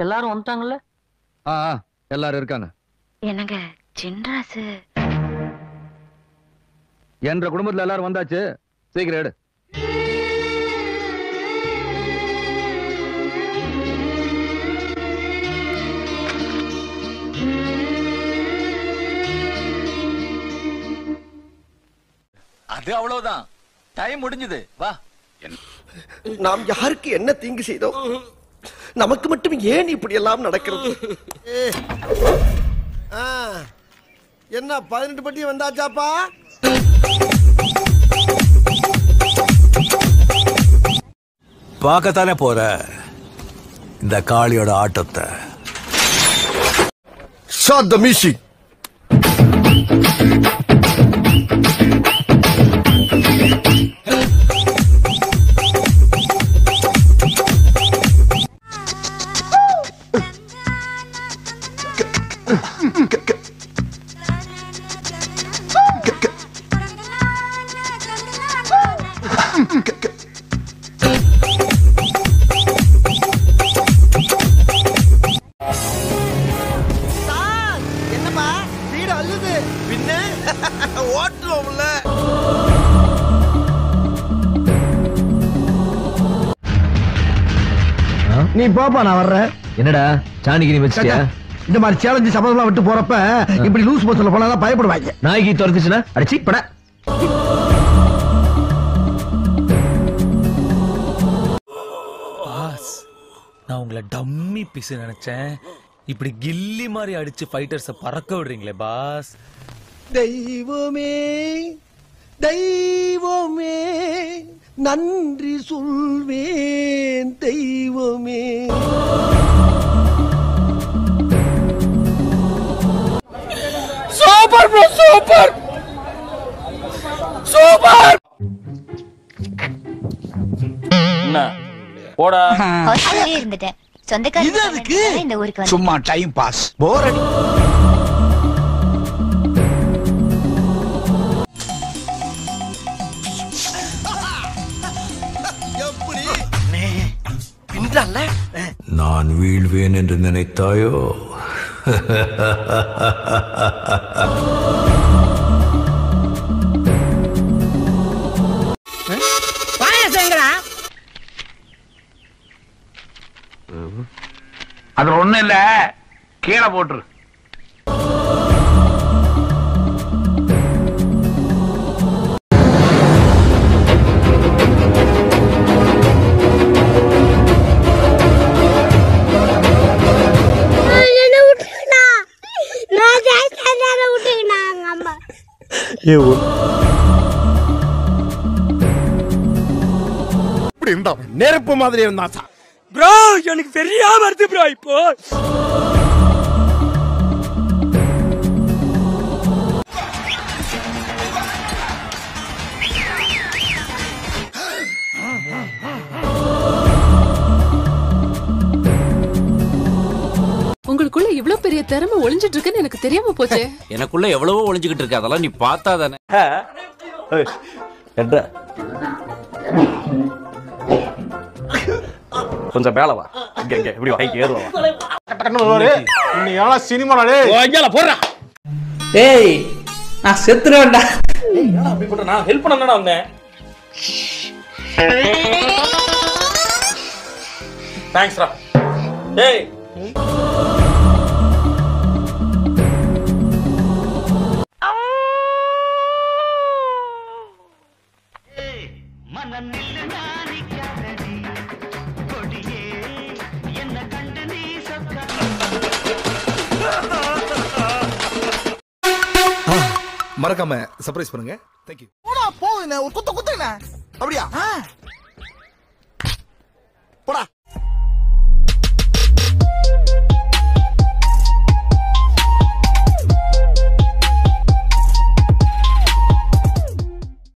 எல்லாரும் வந்துட்டாங்கல்ல? எல்லாரும் இருக்காங்க. என்னங்க சின்ராசு என்ற குடும்பத்துல எல்லாரும் வந்தாச்சு. சீக்கிரம் எடு. அது அவ்வளவுதான். டைம் முடிஞ்சது. வா. நாம் யாருக்கு என்ன தீங்கு செய்தோம்? நமக்கு மட்டும் ஏன் இப்படி எல்லாம் நடக்கிறது? என்ன 18 பட்டி வந்தாச்சாப்பா? பார்க்கத்தானே போற இந்த காளியோட ஆட்டத்தை. Shut the music. என்னப்பா வீடு அள்ளுது பின்ன ஓட்டுறோம்ல. நீ போப்பா, நான் வர்றேன். என்னடா சாணிக்கு நீ வச்சிட்டியா? இந்த மாதிரி சேலஞ்சு சபதம்லாம் விட்டு போறப்ப இப்படி லூஸ் போஸ்ட்ல போனா பயப்படுவாங்க. நாய்க்கு துரத்துச்சுன்னா அடிச்சு பட. நான் உங்களை டம்மி பீஸ் நினைச்சேன். இப்படி கில்லி மாதிரி அடிச்சு ஃபைட்டர்ஸ பறக்க விடுறீங்களே பாஸ். தெய்வமே தெய்வமே நன்றி சொல்வேன் தெய்வமே. Super bro, super super. என்ன போடா. ஹாஸ்டல்லே இருந்துட்டேன். சொந்தக்காரங்க இந்த ஊருக்கு வந்து சும்மா டைம் பாஸ். போர் அடி. எப்படி பின்றால நான் வீழ்வேன் என்று நினைத்தாயோ? அது ஒண்ணும் இல்ல, கீழே போட்டுரு. நெருப்பு மாதிரி இருந்தா ப்ரோ எனக்கு பெரிய வருது ப்ரோ. இப்போ உங்களுக்குள்ள இவ்ளோ பெரிய திறமை ஒளிஞ்சிட்டு இருக்குன்னு எனக்கு தெரியாம போச்சே. எனக்குள்ள எவ்வளவோ ஒளிஞ்சுகிட்டு இருக்கு, அதெல்லாம் நீ பார்த்தா தானே. கொஞ்சம் மேல வா. இங்க இங்க இப்படி ஹைட் ஏறுவா. நீ எவ்வளவு சினிமாடா டேய். ஓங்கல போறா. ஏய் நான் செத்துறேன்டா. ஏய் என்னடா அப்படி போற? நான் ஹெல்ப் பண்ணனடா வந்தேன். தேங்க்ஸ் ரா. ஏய் மறக்காம சர்ப்ரைஸ் பண்ணுங்க. தேங்க்யூ. போடா போகுதுண்ணே, ஒரு குத்து குத்துண்ணே. அப்படியா?